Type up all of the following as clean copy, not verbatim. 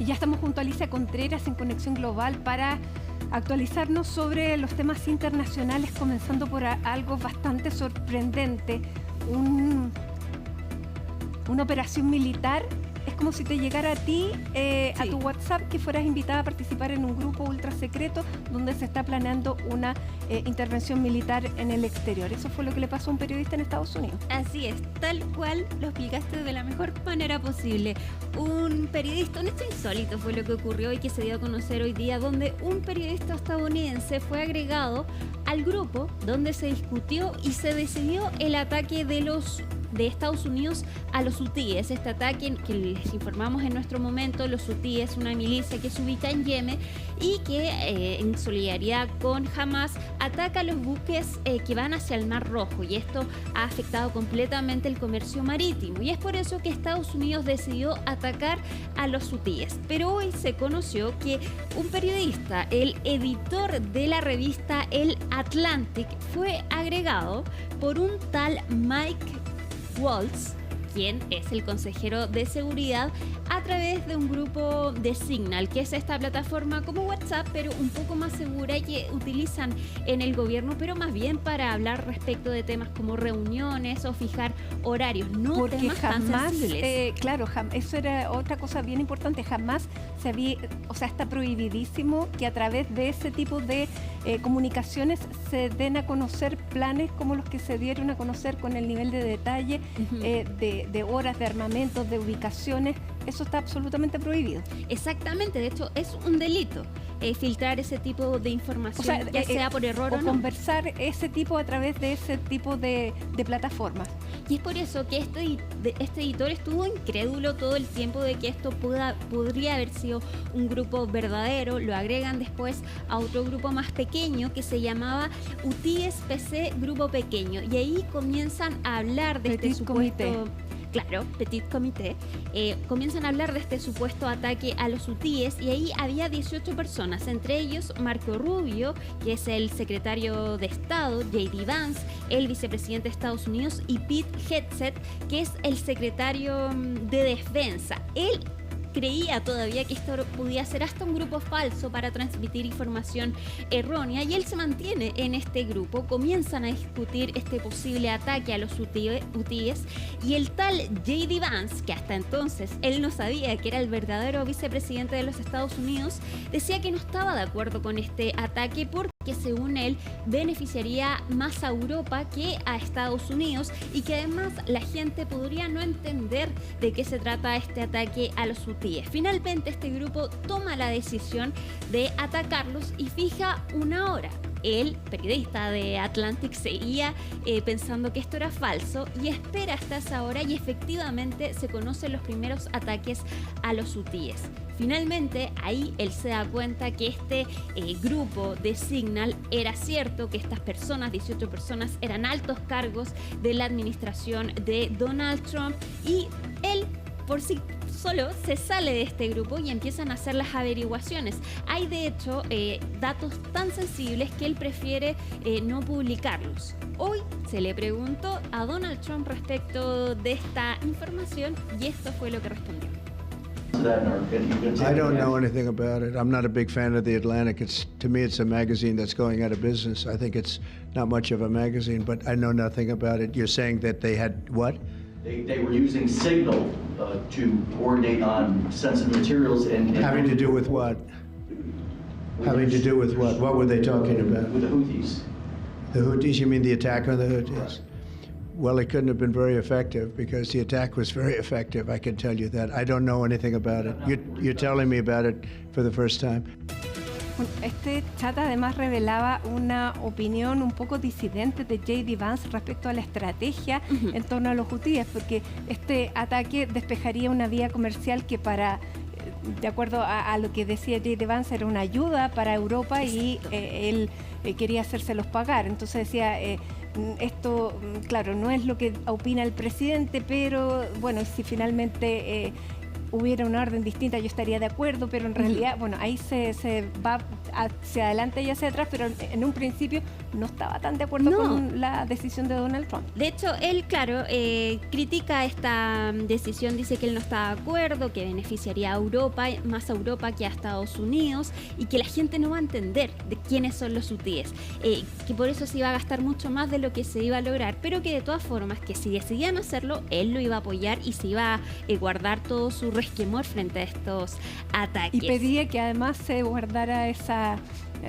Y ya estamos junto a Alicia Contreras en Conexión Global para actualizarnos sobre los temas internacionales, comenzando por algo bastante sorprendente. Una operación militar. Es como si te llegara a ti, a tu WhatsApp, que fueras invitada a participar en un grupo ultra secreto donde se está planeando una intervención militar en el exterior. Eso fue lo que le pasó a un periodista en Estados Unidos. Así es, tal cual lo explicaste de la mejor manera posible. Un periodista, un hecho insólito fue lo que ocurrió y que se dio a conocer hoy día, donde un periodista estadounidense fue agregado al grupo donde se discutió y se decidió el ataque de Estados Unidos a los hutíes. Este ataque que les informamos en nuestro momento, los hutíes, una milicia que se ubica en Yemen y que en solidaridad con Hamas ataca los buques que van hacia el Mar Rojo, y esto ha afectado completamente el comercio marítimo, y es por eso que Estados Unidos decidió atacar a los hutíes. Pero hoy se conoció que un periodista, el editor de la revista El Atlantic, fue agregado por un tal Mike Waltz, quien es el consejero de seguridad, a través de un grupo de Signal, que es esta plataforma como WhatsApp, pero un poco más segura, y que utilizan en el gobierno, pero más bien para hablar respecto de temas como reuniones o fijar horarios, no porque temas jamás, tan sensibles. claro, eso era otra cosa bien importante. Jamás se había, está prohibidísimo que a través de ese tipo de comunicaciones se den a conocer planes como los que se dieron a conocer, con el nivel de detalle de horas, de armamentos, de ubicaciones. Eso está absolutamente prohibido. Exactamente, de hecho es un delito filtrar ese tipo de información, ya sea por error o no. Conversar ese tipo a través de ese tipo de plataformas. Y es por eso que este editor estuvo incrédulo todo el tiempo de que esto podría haber sido un grupo verdadero. Lo agregan después a otro grupo más pequeño que se llamaba Hutíes PC Grupo Pequeño, y ahí comienzan a hablar de este supuesto... Claro, Petit Comité. Comienzan a hablar de este supuesto ataque a los hutíes, y ahí había 18 personas, entre ellos Marco Rubio, que es el secretario de Estado, J.D. Vance, el vicepresidente de Estados Unidos, y Pete Hegseth, que es el secretario de Defensa. Él creía todavía que esto podía ser hasta un grupo falso para transmitir información errónea, y él se mantiene en este grupo. Comienzan a discutir este posible ataque a los hutíes, y el tal J.D. Vance, que hasta entonces él no sabía que era el verdadero vicepresidente de los Estados Unidos, decía que no estaba de acuerdo con este ataque porque, según él, beneficiaría más a Europa que a Estados Unidos, y que además la gente podría no entender de qué se trata este ataque a los hutíes. Finalmente, este grupo toma la decisión de atacarlos y fija una hora. El periodista de Atlantic seguía pensando que esto era falso, y espera hasta esa hora, y efectivamente se conocen los primeros ataques a los hutíes. Finalmente, ahí él se da cuenta que este grupo de Signal era cierto, que estas personas, 18 personas, eran altos cargos de la administración de Donald Trump, y él por sí solo se sale de este grupo y empiezan a hacer las averiguaciones. Hay de hecho datos tan sensibles que él prefiere no publicarlos. Hoy se le preguntó a Donald Trump respecto de esta información, y esto fue lo que respondió. I don't know anything about it. I'm not a big fan of The Atlantic. To me, it's a magazine that's going out of business. I think it's not much of a magazine, but I know nothing about it. You're saying that they had what? They were using Signal to coordinate on sensitive materials and Having to do with what? Having to do with what? What were they talking about? With the Houthis. The Houthis? You mean the attack on the Houthis? Well, it couldn't have been very effective, because the attack was very effective, I can tell you that. I don't know anything about it. You're telling me about it for the first time. Este chat además revelaba una opinión un poco disidente de J.D. Vance respecto a la estrategia en torno a los hutíes, porque este ataque despejaría una vía comercial que de acuerdo a lo que decía J.D. Vance, era una ayuda para Europa. Exacto. Y él quería hacérselos pagar. Entonces decía, esto, claro, no es lo que opina el presidente, pero bueno, si finalmente hubiera una orden distinta yo estaría de acuerdo, pero en realidad, bueno, ahí se va hacia adelante y hacia atrás, pero en un principio no estaba tan de acuerdo con la decisión de Donald Trump. De hecho, él, claro, critica esta decisión, dice que él no está de acuerdo, que beneficiaría a Europa, más a Europa que a Estados Unidos, y que la gente no va a entender de quiénes son los hutíes, que por eso se iba a gastar mucho más de lo que se iba a lograr, pero que de todas formas, que si decidían hacerlo, él lo iba a apoyar y se iba a guardar todo su resquemor frente a estos ataques. Y pedía que además se guardara esa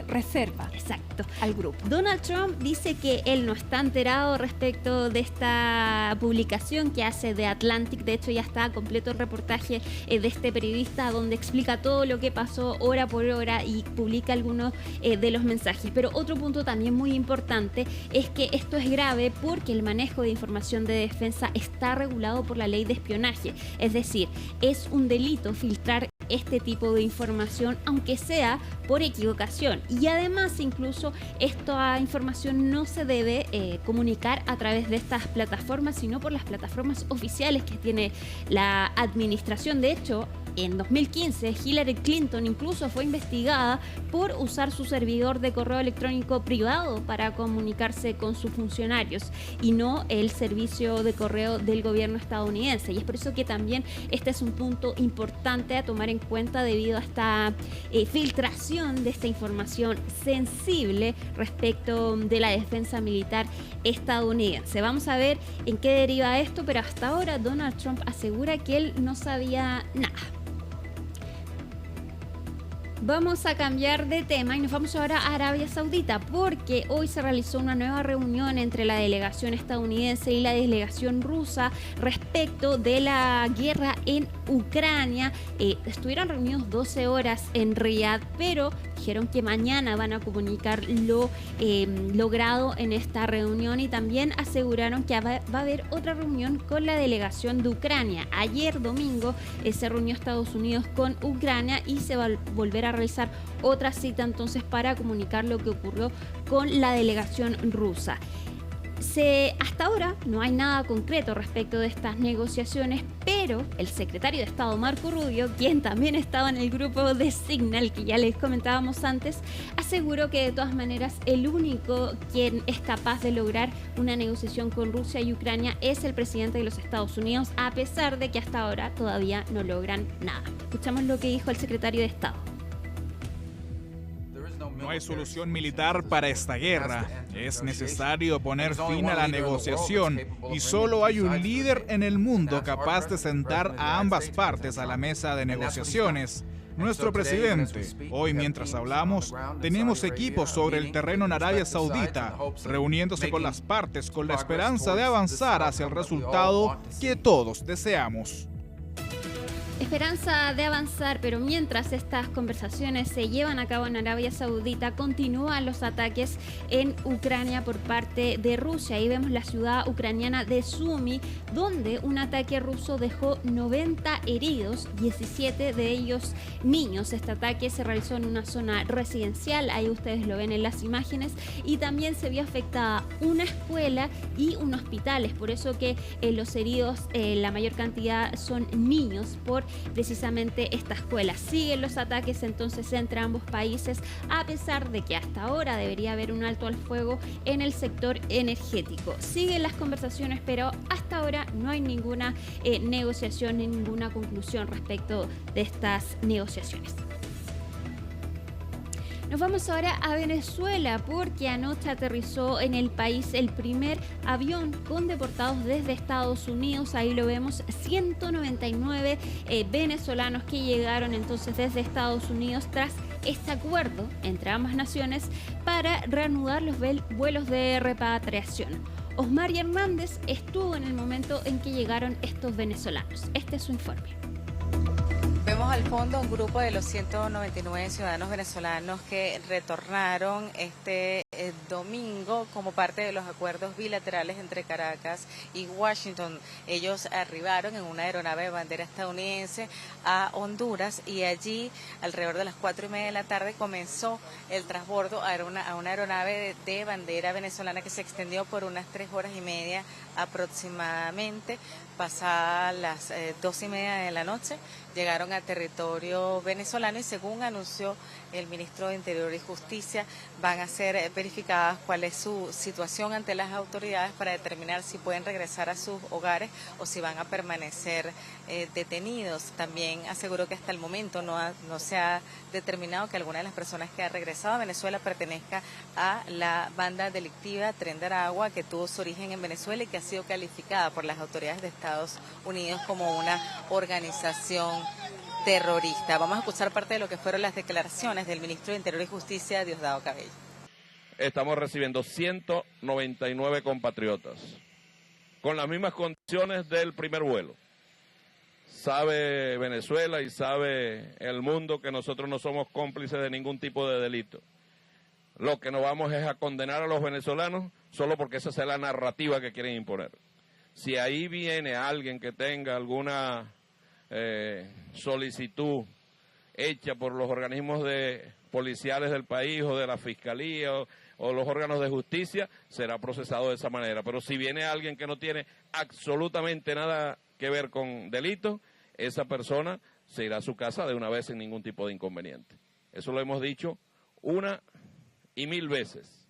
reserva. Exacto. Al grupo. Donald Trump dice que él no está enterado respecto de esta publicación que hace The Atlantic. De hecho, ya está completo el reportaje de este periodista donde explica todo lo que pasó hora por hora y publica algunos de los mensajes. Pero otro punto también muy importante es que esto es grave porque el manejo de información de defensa está regulado por la ley de espionaje. Es decir, es un delito filtrar este tipo de información, aunque sea por equivocación. Y además, incluso, esta información no se debe comunicar a través de estas plataformas, sino por las plataformas oficiales que tiene la administración. De hecho, en 2015, Hillary Clinton incluso fue investigada por usar su servidor de correo electrónico privado para comunicarse con sus funcionarios y no el servicio de correo del gobierno estadounidense. Y es por eso que también este es un punto importante a tomar en cuenta debido a esta filtración de esta información sensible respecto de la defensa militar estadounidense. Vamos a ver en qué deriva esto, pero hasta ahora Donald Trump asegura que él no sabía nada. Vamos a cambiar de tema y nos vamos ahora a Arabia Saudita porque hoy se realizó una nueva reunión entre la delegación estadounidense y la delegación rusa respecto de la guerra en Ucrania. Estuvieron reunidos 12 horas en Riyadh, pero dijeron que mañana van a comunicar lo logrado en esta reunión y también aseguraron que va a haber otra reunión con la delegación de Ucrania. Ayer domingo se reunió Estados Unidos con Ucrania y se va a volver a realizar otra cita entonces para comunicar lo que ocurrió con la delegación rusa. Hasta ahora no hay nada concreto respecto de estas negociaciones, pero el secretario de Estado Marco Rubio, quien también estaba en el grupo de Signal que ya les comentábamos antes, aseguró que de todas maneras el único quien es capaz de lograr una negociación con Rusia y Ucrania es el presidente de los Estados Unidos, a pesar de que hasta ahora todavía no logran nada. Escuchamos lo que dijo el secretario de Estado. No hay solución militar para esta guerra. Es necesario poner fin a la negociación y solo hay un líder en el mundo capaz de sentar a ambas partes a la mesa de negociaciones. Nuestro presidente. Hoy, mientras hablamos, tenemos equipos sobre el terreno en Arabia Saudita, reuniéndose con las partes con la esperanza de avanzar hacia el resultado que todos deseamos. Esperanza de avanzar, pero mientras estas conversaciones se llevan a cabo en Arabia Saudita, continúan los ataques en Ucrania por parte de Rusia. Ahí vemos la ciudad ucraniana de Sumy, donde un ataque ruso dejó 90 heridos, 17 de ellos niños. Este ataque se realizó en una zona residencial, ahí ustedes lo ven en las imágenes, y también se vio afectada una escuela y un hospital. Es por eso que los heridos, la mayor cantidad son niños, por precisamente esta escuela. Siguen los ataques entonces entre ambos países, a pesar de que hasta ahora debería haber un alto al fuego en el sector energético. Siguen las conversaciones, pero hasta ahora no hay ninguna negociación ni ninguna conclusión respecto de estas negociaciones. Nos vamos ahora a Venezuela porque anoche aterrizó en el país el primer avión con deportados desde Estados Unidos. Ahí lo vemos, 199 venezolanos que llegaron entonces desde Estados Unidos tras este acuerdo entre ambas naciones para reanudar los vuelos de repatriación. Osmar Hernández estuvo en el momento en que llegaron estos venezolanos. Este es su informe. Vemos al fondo un grupo de los 199 ciudadanos venezolanos que retornaron este domingo como parte de los acuerdos bilaterales entre Caracas y Washington. Ellos arribaron en una aeronave de bandera estadounidense a Honduras y allí alrededor de las 4:30 de la tarde comenzó el transbordo a una aeronave de bandera venezolana que se extendió por unas 3 horas y media aproximadamente. Pasadas las 2:30 de la noche llegaron a territorio venezolano y según anunció el ministro de Interior y Justicia van a ser verificadas cuál es su situación ante las autoridades para determinar si pueden regresar a sus hogares o si van a permanecer detenidos. También aseguró que hasta el momento no se ha determinado que alguna de las personas que ha regresado a Venezuela pertenezca a la banda delictiva Tren de Aragua, que tuvo su origen en Venezuela y que ha sido calificada por las autoridades de Estados Unidos como una organización terrorista. Vamos a escuchar parte de lo que fueron las declaraciones del ministro de Interior y Justicia, Diosdado Cabello. Estamos recibiendo 199 compatriotas con las mismas condiciones del primer vuelo. Sabe Venezuela y sabe el mundo que nosotros no somos cómplices de ningún tipo de delito. Lo que no vamos es a condenar a los venezolanos solo porque esa es la narrativa que quieren imponer. Si ahí viene alguien que tenga alguna solicitud hecha por los organismos policiales del país o de la Fiscalía o los órganos de justicia, será procesado de esa manera. Pero si viene alguien que no tiene absolutamente nada que ver con delitos, esa persona se irá a su casa de una vez sin ningún tipo de inconveniente. Eso lo hemos dicho 1 y 1000 veces.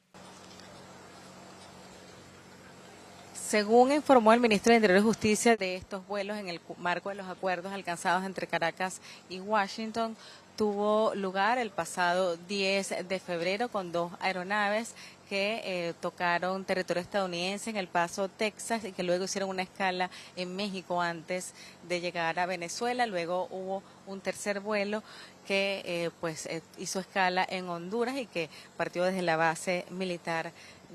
Según informó el ministro de Interior y Justicia, de estos vuelos en el marco de los acuerdos alcanzados entre Caracas y Washington, tuvo lugar el pasado 10 de febrero con 2 aeronaves que tocaron territorio estadounidense en El Paso, Texas, y que luego hicieron una escala en México antes de llegar a Venezuela. Luego hubo un tercer vuelo que hizo escala en Honduras y que partió desde la base militar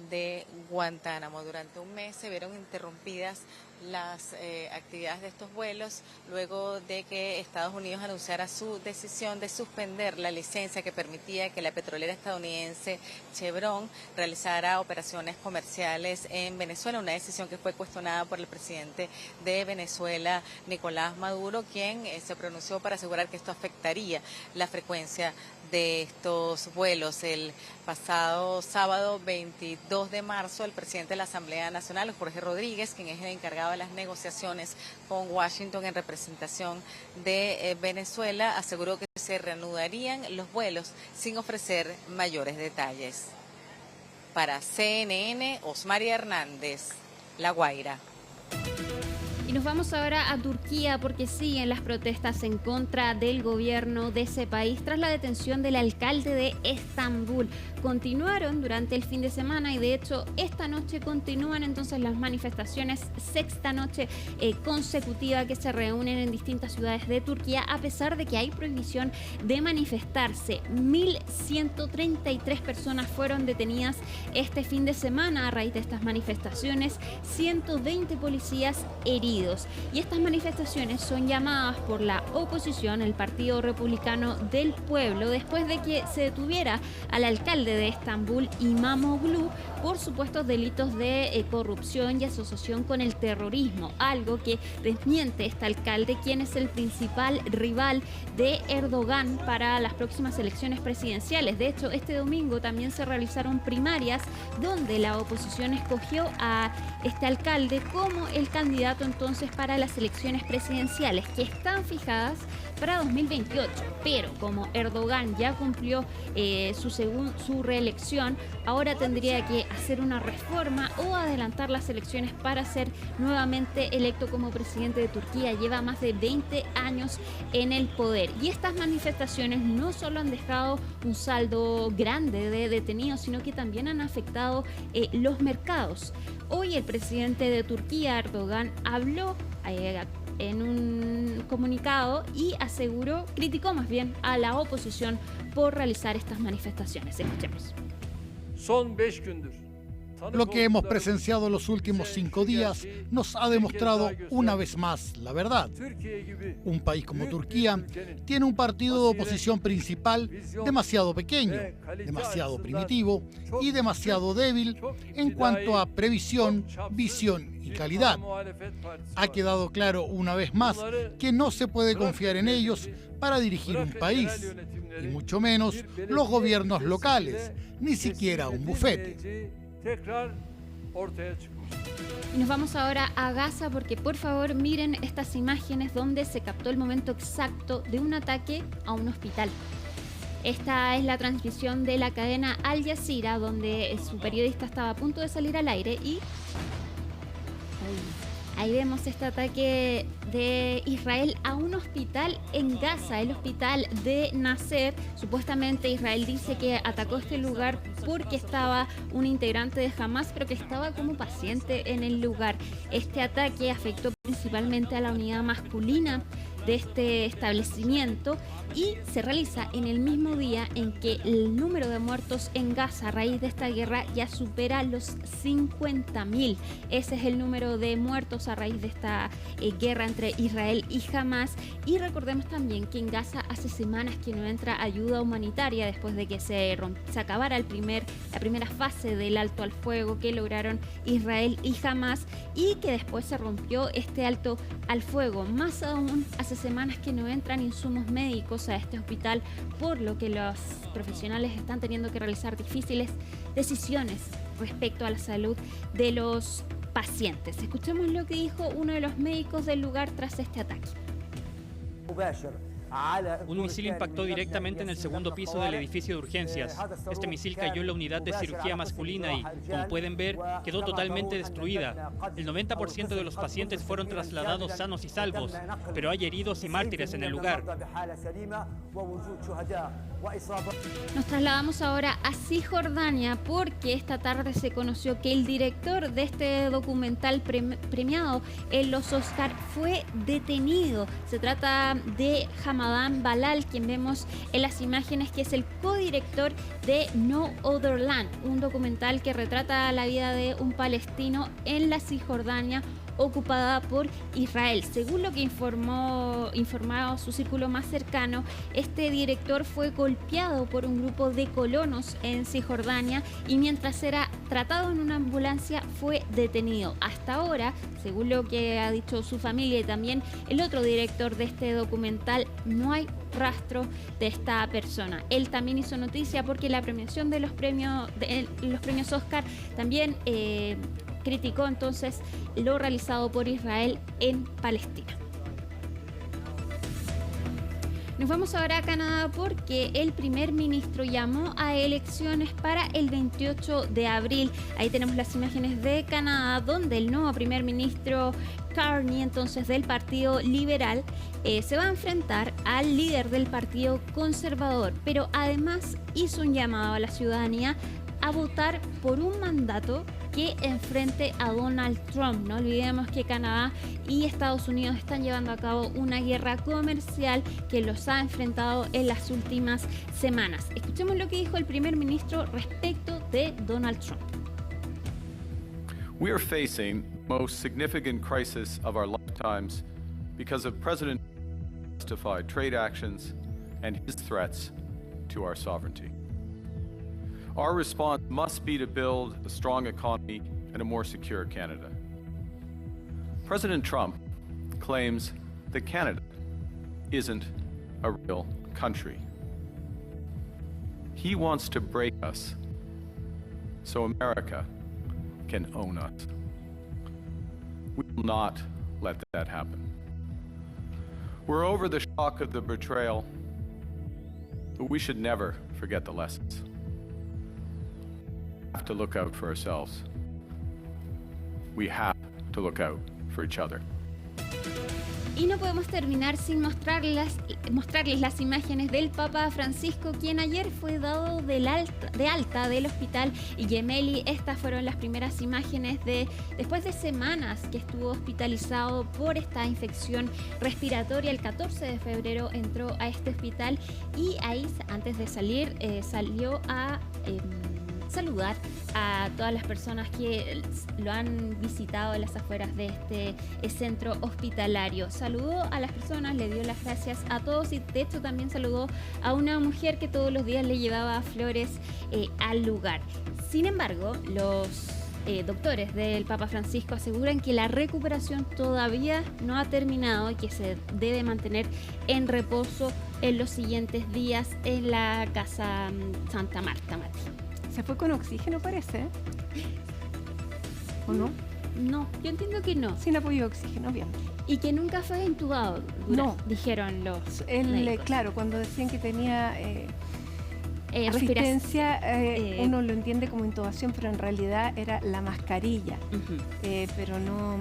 de Guantánamo. Durante un mes se vieron interrumpidas las actividades de estos vuelos luego de que Estados Unidos anunciara su decisión de suspender la licencia que permitía que la petrolera estadounidense Chevron realizara operaciones comerciales en Venezuela, una decisión que fue cuestionada por el presidente de Venezuela, Nicolás Maduro, quien se pronunció para asegurar que esto afectaría la frecuencia de estos vuelos. El pasado sábado 22 de marzo, el presidente de la Asamblea Nacional, Jorge Rodríguez, quien es el encargado de las negociaciones con Washington en representación de Venezuela, aseguró que se reanudarían los vuelos sin ofrecer mayores detalles. Para CNN, Osmaria Hernández, La Guaira. Y nos vamos ahora a Turquía porque siguen las protestas en contra del gobierno de ese país tras la detención del alcalde de Estambul. Continuaron durante el fin de semana y de hecho esta noche continúan entonces las manifestaciones, sexta noche consecutiva que se reúnen en distintas ciudades de Turquía a pesar de que hay prohibición de manifestarse. 1.133 personas fueron detenidas este fin de semana a raíz de estas manifestaciones, 120 policías heridos. Y estas manifestaciones son llamadas por la oposición, el Partido Republicano del Pueblo, después de que se detuviera al alcalde de Estambul, Imamoglu, por supuestos delitos de corrupción y asociación con el terrorismo, algo que desmiente este alcalde, quien es el principal rival de Erdogan para las próximas elecciones presidenciales. De hecho, este domingo también se realizaron primarias donde la oposición escogió a este alcalde como el candidato entonces para las elecciones presidenciales que están fijadas para 2028, pero como Erdogan ya cumplió su reelección, ahora tendría que hacer una reforma o adelantar las elecciones para ser nuevamente electo como presidente de Turquía. Lleva más de 20 años en el poder y estas manifestaciones no solo han dejado un saldo grande de detenidos, sino que también han afectado los mercados. Hoy el presidente de Turquía, Erdogan, habló en un comunicado y criticó más bien a la oposición por realizar estas manifestaciones. Escuchemos. Lo que hemos presenciado en los últimos 5 días nos ha demostrado una vez más la verdad. Un país como Turquía tiene un partido de oposición principal demasiado pequeño, demasiado primitivo y demasiado débil en cuanto a previsión, visión y calidad. Ha quedado claro una vez más que no se puede confiar en ellos para dirigir un país, y mucho menos los gobiernos locales, ni siquiera un bufete. Y nos vamos ahora a Gaza porque por favor miren estas imágenes donde se captó el momento exacto de un ataque a un hospital. Esta es la transmisión de la cadena Al Jazeera, donde su periodista estaba a punto de salir al aire y ahí vemos este ataque de Israel a un hospital en Gaza, el hospital de Nasser. Supuestamente Israel dice que atacó este lugar porque estaba un integrante de Hamas, pero que estaba como paciente en el lugar. Este ataque afectó principalmente a la unidad masculina de este establecimiento y se realiza en el mismo día en que el número de muertos en Gaza a raíz de esta guerra ya supera los 50.000. Ese es el número de muertos a raíz de esta guerra entre Israel y Hamas. Y recordemos también que en Gaza hace semanas que no entra ayuda humanitaria después de que se acabara la primera fase del alto al fuego que lograron Israel y Hamas, y que después se rompió este alto al fuego. Más aún, hace semanas que no entran insumos médicos a este hospital, por lo que los profesionales están teniendo que realizar difíciles decisiones respecto a la salud de los pacientes. Escuchemos lo que dijo uno de los médicos del lugar tras este ataque. Un misil impactó directamente en el segundo piso del edificio de urgencias. Este misil cayó en la unidad de cirugía masculina y, como pueden ver, quedó totalmente destruida. El 90% de los pacientes fueron trasladados sanos y salvos, pero hay heridos y mártires en el lugar. Nos trasladamos ahora a Cisjordania porque esta tarde se conoció que el director de este documental premiado en los Oscar fue detenido. Se trata de Hamadan Balal, quien vemos en las imágenes, que es el codirector de No Other Land, un documental que retrata la vida de un palestino en la Cisjordania ocupada por Israel. Según lo que informaba su círculo más cercano, este director fue golpeado por un grupo de colonos en Cisjordania y mientras era tratado en una ambulancia fue detenido. Hasta ahora, según lo que ha dicho su familia y también el otro director de este documental, no hay rastro de esta persona. Él también hizo noticia porque la premiación de los premios Oscar también criticó entonces lo realizado por Israel en Palestina. Nos vamos ahora a Canadá porque el primer ministro llamó a elecciones para el 28 de abril. Ahí tenemos las imágenes de Canadá, donde el nuevo primer ministro Carney, entonces del Partido Liberal, se va a enfrentar al líder del Partido Conservador, pero además hizo un llamado a la ciudadanía a votar por un mandato que enfrente a Donald Trump. No olvidemos que Canadá y Estados Unidos están llevando a cabo una guerra comercial que los ha enfrentado en las últimas semanas. Escuchemos lo que dijo el primer ministro respecto de Donald Trump. We are facing the most significant crisis of our lifetimes because of President Trump's justified trade actions and his threats to our sovereignty. Our response must be to build a strong economy and a more secure Canada. President Trump claims that Canada isn't a real country. He wants to break us so America can own us. We will not let that happen. We're over the shock of the betrayal, but we should never forget the lessons. We have to look out for ourselves. We have to look out for each other. Y no podemos terminar sin mostrarles las imágenes del Papa Francisco, quien ayer fue dado de alta del hospital Gemelli. Estas fueron las primeras imágenes después de semanas que estuvo hospitalizado por esta infección respiratoria. El 14 de febrero entró a este hospital y ahí, antes de salir, salió a saludar a todas las personas que lo han visitado en las afueras de este centro hospitalario. Saludó a las personas, le dio las gracias a todos y de hecho también saludó a una mujer que todos los días le llevaba flores al lugar. Sin embargo, los doctores del Papa Francisco aseguran que la recuperación todavía no ha terminado y que se debe mantener en reposo en los siguientes días en la Casa Santa Marta, Mati. Se fue con oxígeno, parece. ¿O no? No, yo entiendo que no. Sin apoyo de oxígeno, bien. Y que nunca fue intubado, no, dijeron los médicos. Claro, cuando decían que tenía asistencia, uno lo entiende como intubación, pero en realidad era la mascarilla, pero no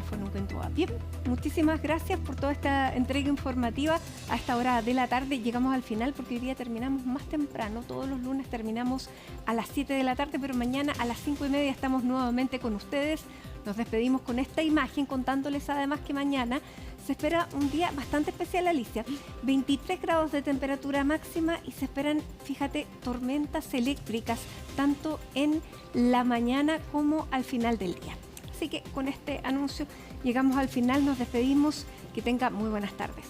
fue nunca intubada. Bien, muchísimas gracias por toda esta entrega informativa. A esta hora de la tarde llegamos al final porque hoy día terminamos más temprano. Todos los lunes terminamos a las 7 de la tarde, pero mañana a las 5:30 estamos nuevamente con ustedes. Nos despedimos con esta imagen, contándoles además que mañana se espera un día bastante especial, Alicia. 23 grados de temperatura máxima y se esperan, fíjate, tormentas eléctricas, tanto en la mañana como al final del día. Así que con este anuncio llegamos al final, nos despedimos, que tenga muy buenas tardes.